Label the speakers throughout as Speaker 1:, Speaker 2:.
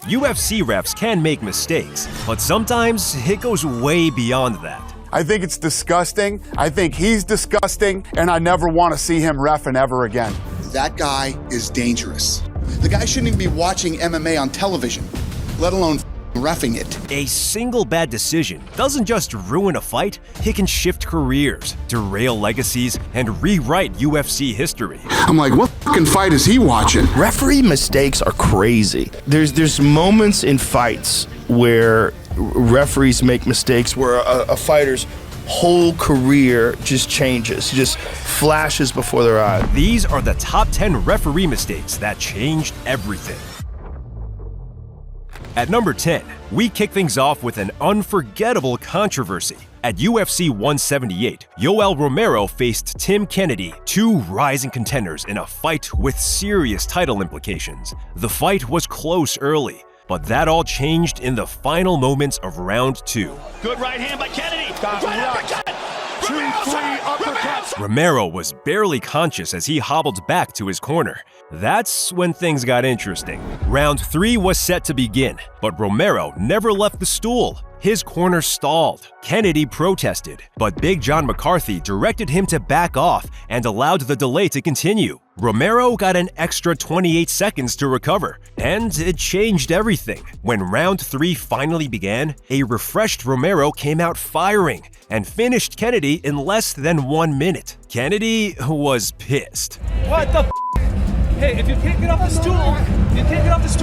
Speaker 1: UFC refs can make mistakes, but sometimes it goes way beyond that.
Speaker 2: I think it's disgusting. I think he's disgusting, and I never want to see him reffing ever again.
Speaker 3: That guy is dangerous. The guy shouldn't even be watching MMA on television, let alone reffing it.
Speaker 1: A single bad decision doesn't just ruin a fight, it can shift careers, derail legacies, and rewrite UFC history.
Speaker 3: I'm like, what fucking fight is he watching?
Speaker 4: Referee mistakes are crazy. There's moments in fights where referees make mistakes where a fighter's whole career just changes, just flashes before their eyes.
Speaker 1: These are the top 10 referee mistakes that changed everything. At number 10, we kick things off with an unforgettable controversy. At UFC 178, Yoel Romero faced Tim Kennedy, two rising contenders in a fight with serious title implications. The fight was close early, but that all changed in the final moments of round 2.
Speaker 5: Good right hand by Kennedy.
Speaker 2: Right uppercut. 2-3 uppercuts.
Speaker 1: Romero was barely conscious as he hobbled back to his corner. That's when things got interesting. Round 3 was set to begin, but Romero never left the stool. His corner stalled. Kennedy protested, but Big John McCarthy directed him to back off and allowed the delay to continue. Romero got an extra 28 seconds to recover, and it changed everything. When round 3 finally began, a refreshed Romero came out firing and finished Kennedy in less than 1 minute. Kennedy was pissed.
Speaker 5: What the f***? Hey, if you can't get off the stool,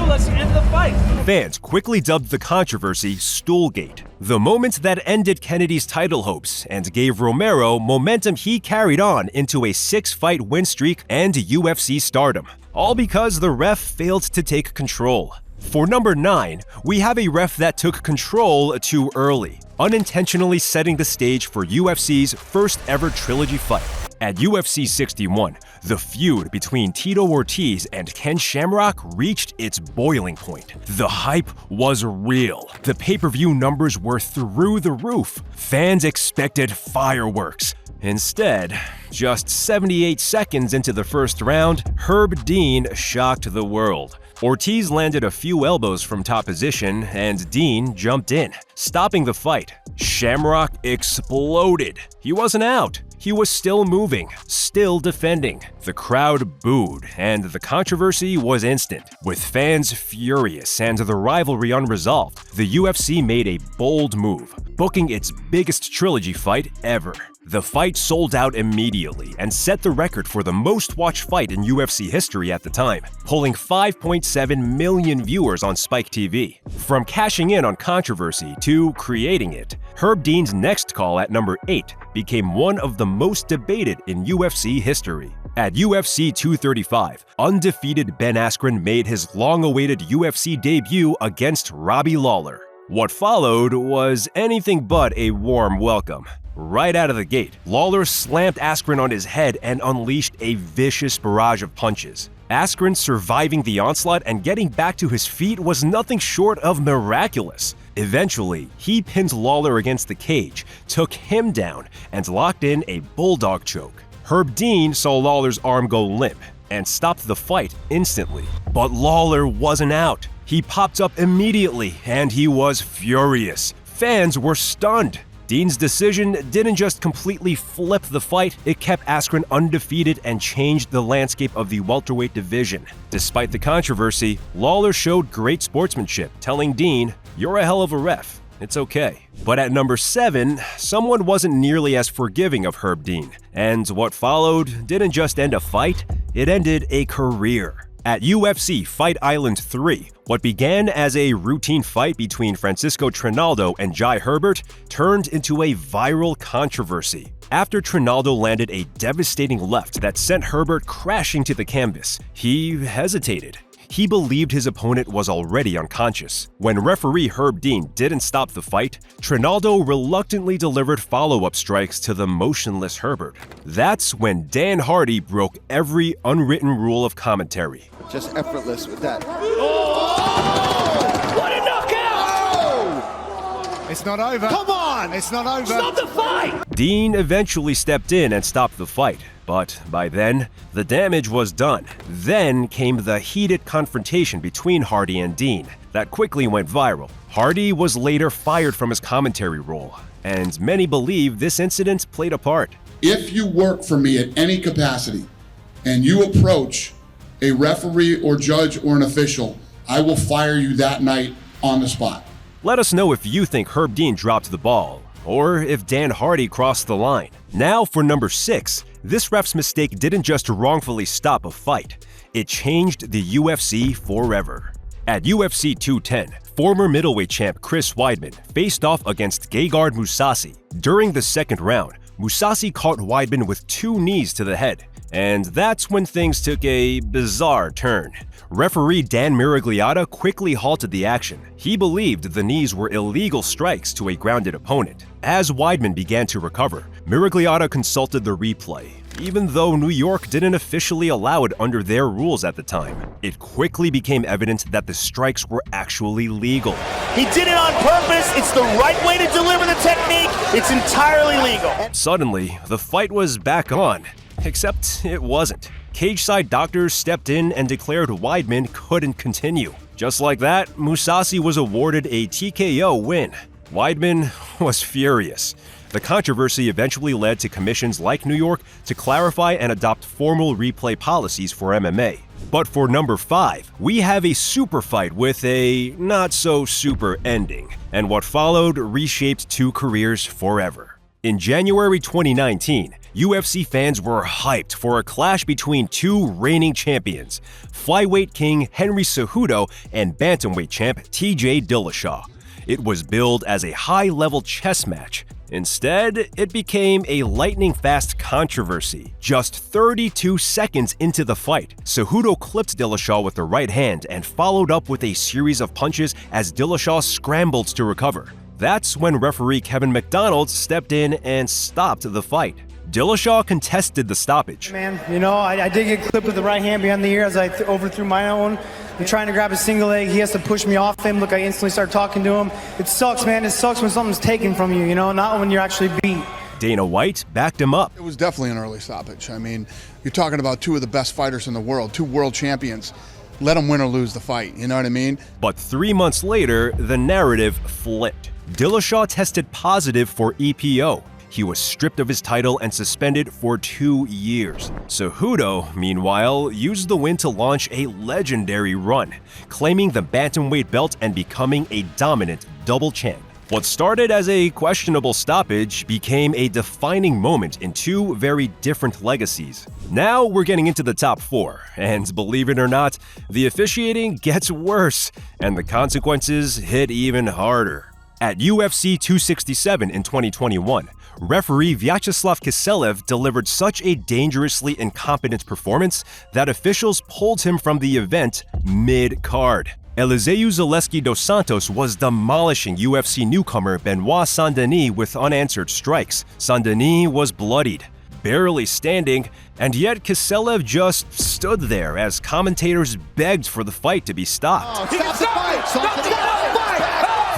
Speaker 5: that's the end of the fight.
Speaker 1: Fans quickly dubbed the controversy Stoolgate, the moment that ended Kennedy's title hopes and gave Romero momentum he carried on into a 6-fight win streak and UFC stardom, all because the ref failed to take control. For number 9, we have a ref that took control too early, unintentionally setting the stage for UFC's first ever Trilogy fight. At UFC 61, the feud between Tito Ortiz and Ken Shamrock reached its boiling point. The hype was real. The pay-per-view numbers were through the roof. Fans expected fireworks. Instead, just 78 seconds into the first round, Herb Dean shocked the world. Ortiz landed a few elbows from top position, and Dean jumped in, stopping the fight. Shamrock exploded. He wasn't out. He was still moving, still defending. The crowd booed, and the controversy was instant. With fans furious and the rivalry unresolved, the UFC made a bold move, booking its biggest Trilogy fight ever. The fight sold out immediately and set the record for the most-watched fight in UFC history at the time, pulling 5.7 million viewers on Spike TV. From cashing in on controversy to creating it, Herb Dean's next call at number 8 became one of the most debated in UFC history. At UFC 235, undefeated Ben Askren made his long-awaited UFC debut against Robbie Lawler. What followed was anything but a warm welcome. Right out of the gate, Lawler slammed Askren on his head and unleashed a vicious barrage of punches. Askren surviving the onslaught and getting back to his feet was nothing short of miraculous. Eventually, he pinned Lawler against the cage, took him down, and locked in a bulldog choke. Herb Dean saw Lawler's arm go limp and stopped the fight instantly. But Lawler wasn't out. He popped up immediately, and he was furious. Fans were stunned. Dean's decision didn't just completely flip the fight, it kept Askren undefeated and changed the landscape of the welterweight division. Despite the controversy, Lawler showed great sportsmanship, telling Dean, "You're a hell of a ref. It's okay." But at number 7, someone wasn't nearly as forgiving of Herb Dean, and what followed didn't just end a fight, it ended a career. At UFC Fight Island 3, what began as a routine fight between Francisco Trinaldo and Jai Herbert turned into a viral controversy. After Trinaldo landed a devastating left that sent Herbert crashing to the canvas, he hesitated. He believed his opponent was already unconscious. When referee Herb Dean didn't stop the fight, Trinaldo reluctantly delivered follow-up strikes to the motionless Herbert. That's when Dan Hardy broke every unwritten rule of commentary.
Speaker 3: Just effortless with that.
Speaker 5: What a knockout!
Speaker 6: It's It's not over. Come on! It's not over.
Speaker 5: Stop the fight!
Speaker 1: Dean eventually stepped in and stopped the fight, but by then, the damage was done. Then came the heated confrontation between Hardy and Dean that quickly went viral. Hardy was later fired from his commentary role, and many believe this incident played a part.
Speaker 3: If you work for me at any capacity and you approach a referee or judge or an official, I will fire you that night on the spot.
Speaker 1: Let us know if you think Herb Dean dropped the ball, or if Dan Hardy crossed the line. Now for number 6, this ref's mistake didn't just wrongfully stop a fight, it changed the UFC forever. At UFC 210, former middleweight champ Chris Weidman faced off against Gegard Mousasi. During the second round, Mousasi caught Weidman with 2 knees to the head, and that's when things took a bizarre turn. Referee Dan Miragliotta quickly halted the action. He believed the knees were illegal strikes to a grounded opponent. As Weidman began to recover, Miragliotta consulted the replay. Even though New York didn't officially allow it under their rules at the time, it quickly became evident that the strikes were actually legal.
Speaker 4: He did it on purpose. It's the right way to deliver the technique. It's entirely legal.
Speaker 1: Suddenly, the fight was back on, except it wasn't. Cage-side doctors stepped in and declared Weidman couldn't continue. Just like that, Mousasi was awarded a TKO win. Weidman was furious. The controversy eventually led to commissions like New York to clarify and adopt formal replay policies for MMA. But for number 5, we have a super fight with a not-so-super ending, and what followed reshaped 2 careers forever. In January 2019, UFC fans were hyped for a clash between 2 reigning champions, flyweight king Henry Cejudo and bantamweight champ TJ Dillashaw. It was billed as a high-level chess match. Instead, it became a lightning-fast controversy. Just 32 seconds into the fight, Cejudo clipped Dillashaw with the right hand and followed up with a series of punches as Dillashaw scrambled to recover. That's when referee Kevin McDonald stepped in and stopped the fight. Dillashaw contested the stoppage.
Speaker 7: Man, you know, I did get clipped with the right hand behind the ear as I overthrew my own. I'm trying to grab a single leg. He has to push me off him. Look, I instantly start talking to him. It sucks, man. It sucks when something's taken from you, you know, not when you're actually beat.
Speaker 1: Dana White backed him up.
Speaker 3: It was definitely an early stoppage. I mean, you're talking about 2 of the best fighters in the world, 2 world champions. Let them win or lose the fight, you know what I mean?
Speaker 1: But 3 months later, the narrative flipped. Dillashaw tested positive for EPO. He was stripped of his title and suspended for 2 years. Cejudo, meanwhile, used the win to launch a legendary run, claiming the bantamweight belt and becoming a dominant double champ. What started as a questionable stoppage became a defining moment in 2 very different legacies. Now we're getting into the top 4, and believe it or not, the officiating gets worse, and the consequences hit even harder. At UFC 267 in 2021, referee Vyacheslav Kiselev delivered such a dangerously incompetent performance that officials pulled him from the event mid-card. Eliseu Zaleski dos Santos was demolishing UFC newcomer Benoit Saint-Denis with unanswered strikes. Saint-Denis was bloodied, barely standing, and yet Kiselev just stood there as commentators begged for the fight to be stopped.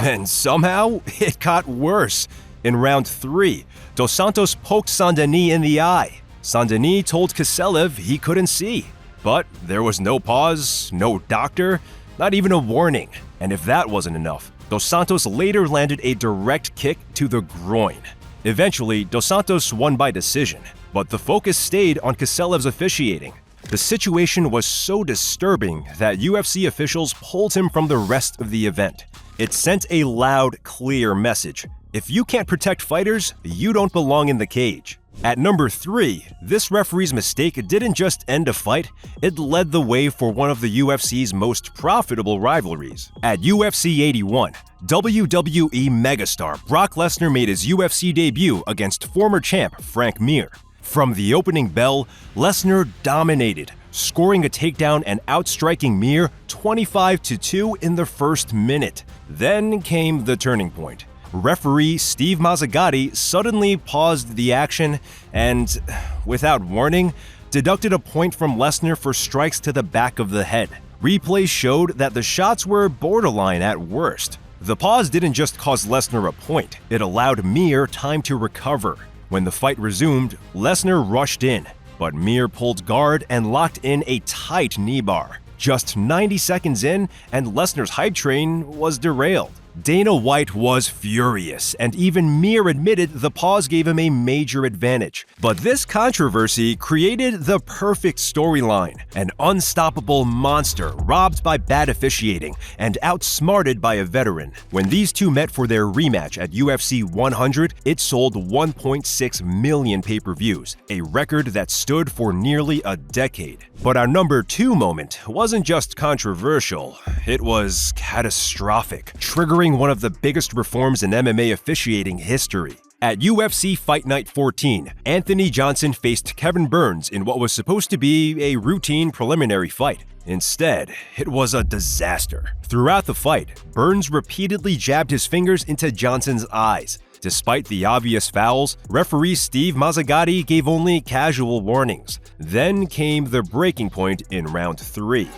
Speaker 1: Then somehow, it got worse. In round 3, Dos Santos poked Saint-Denis in the eye. Saint-Denis told Kiselev he couldn't see. But there was no pause, no doctor, not even a warning. And if that wasn't enough, Dos Santos later landed a direct kick to the groin. Eventually, Dos Santos won by decision, but the focus stayed on Kiselev's officiating. The situation was so disturbing that UFC officials pulled him from the rest of the event. It sent a loud, clear message. If you can't protect fighters, you don't belong in the cage. At number 3, this referee's mistake didn't just end a fight, it led the way for one of the UFC's most profitable rivalries. At UFC 81, WWE megastar Brock Lesnar made his UFC debut against former champ Frank Mir. From the opening bell, Lesnar dominated, scoring a takedown and outstriking Mir 25-2 in the first minute. Then came the turning point. Referee Steve Mazzagatti suddenly paused the action and, without warning, deducted a point from Lesnar for strikes to the back of the head. Replays showed that the shots were borderline at worst. The pause didn't just cost Lesnar a point, it allowed Mir time to recover. When the fight resumed, Lesnar rushed in, but Mir pulled guard and locked in a tight knee bar. Just 90 seconds in, and Lesnar's hype train was derailed. Dana White was furious, and even Mir admitted the pause gave him a major advantage. But this controversy created the perfect storyline: an unstoppable monster robbed by bad officiating and outsmarted by a veteran. When these two met for their rematch at UFC 100, it sold 1.6 million pay-per-views, a record that stood for nearly a decade. But our number 2 moment wasn't just controversial, it was catastrophic, triggering one of the biggest reforms in MMA officiating history. At UFC Fight Night 14, Anthony Johnson faced Kevin Burns in what was supposed to be a routine preliminary fight. Instead, it was a disaster. Throughout the fight, Burns repeatedly jabbed his fingers into Johnson's eyes. Despite the obvious fouls, referee Steve Mazzagatti gave only casual warnings. Then came the breaking point in round 3.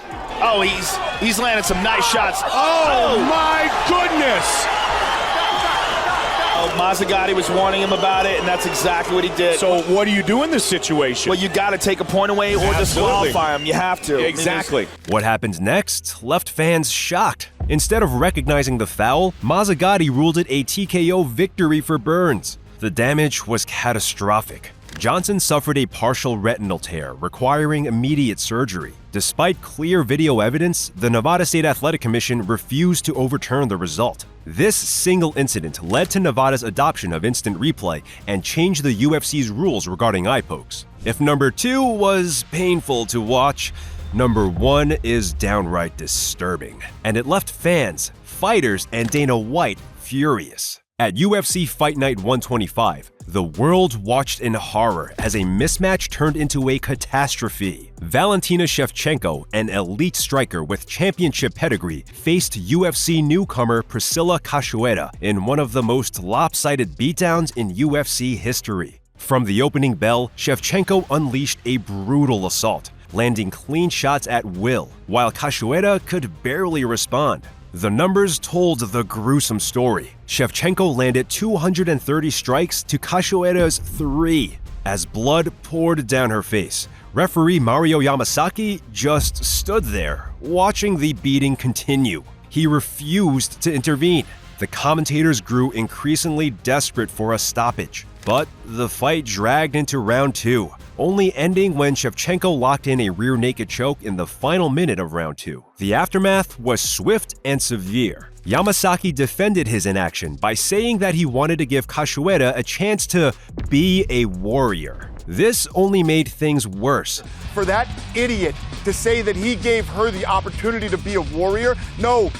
Speaker 4: Oh, he's landing some nice shots.
Speaker 6: Oh my goodness!
Speaker 4: Oh, Mazzagatti was warning him about it, and that's exactly what he did.
Speaker 6: So what do you do in this situation?
Speaker 4: Well, you got to take a point away or disqualify him. You have to.
Speaker 6: Exactly.
Speaker 1: What happened next left fans shocked. Instead of recognizing the foul, Mazzagatti ruled it a TKO victory for Burns. The damage was catastrophic. Johnson suffered a partial retinal tear, requiring immediate surgery. Despite clear video evidence, the Nevada State Athletic Commission refused to overturn the result. This single incident led to Nevada's adoption of instant replay and changed the UFC's rules regarding eye pokes. If number 2 was painful to watch, number 1 is downright disturbing, and it left fans, fighters, and Dana White furious. At UFC Fight Night 125, the world watched in horror as a mismatch turned into a catastrophe. Valentina Shevchenko, an elite striker with championship pedigree, faced UFC newcomer Priscilla Cachoeira in one of the most lopsided beatdowns in UFC history. From the opening bell, Shevchenko unleashed a brutal assault, landing clean shots at will, while Cachoeira could barely respond. The numbers told the gruesome story. Shevchenko landed 230 strikes to Cachoeira's 3. As blood poured down her face, referee Mario Yamasaki just stood there, watching the beating continue. He refused to intervene. The commentators grew increasingly desperate for a stoppage. But the fight dragged into round 2, only ending when Shevchenko locked in a rear naked choke in the final minute of round 2. The aftermath was swift and severe. Yamasaki defended his inaction by saying that he wanted to give Cachoeira a chance to be a warrior. This only made things worse.
Speaker 2: For that idiot to say that he gave her the opportunity to be a warrior, no,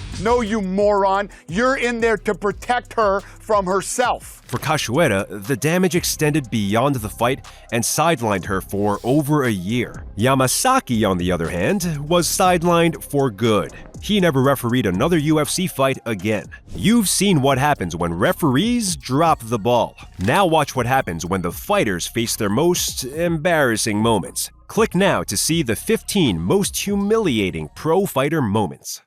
Speaker 2: you moron. You're in there to protect her from herself.
Speaker 1: For Cachoeira, the damage extended beyond the fight and sidelined her for over a year. Yamasaki, on the other hand, was sidelined for good. He never refereed another UFC fight again. You've seen what happens when referees drop the ball. Now watch what happens when the fighters face their most embarrassing moments. Click now to see the 15 most humiliating pro fighter moments.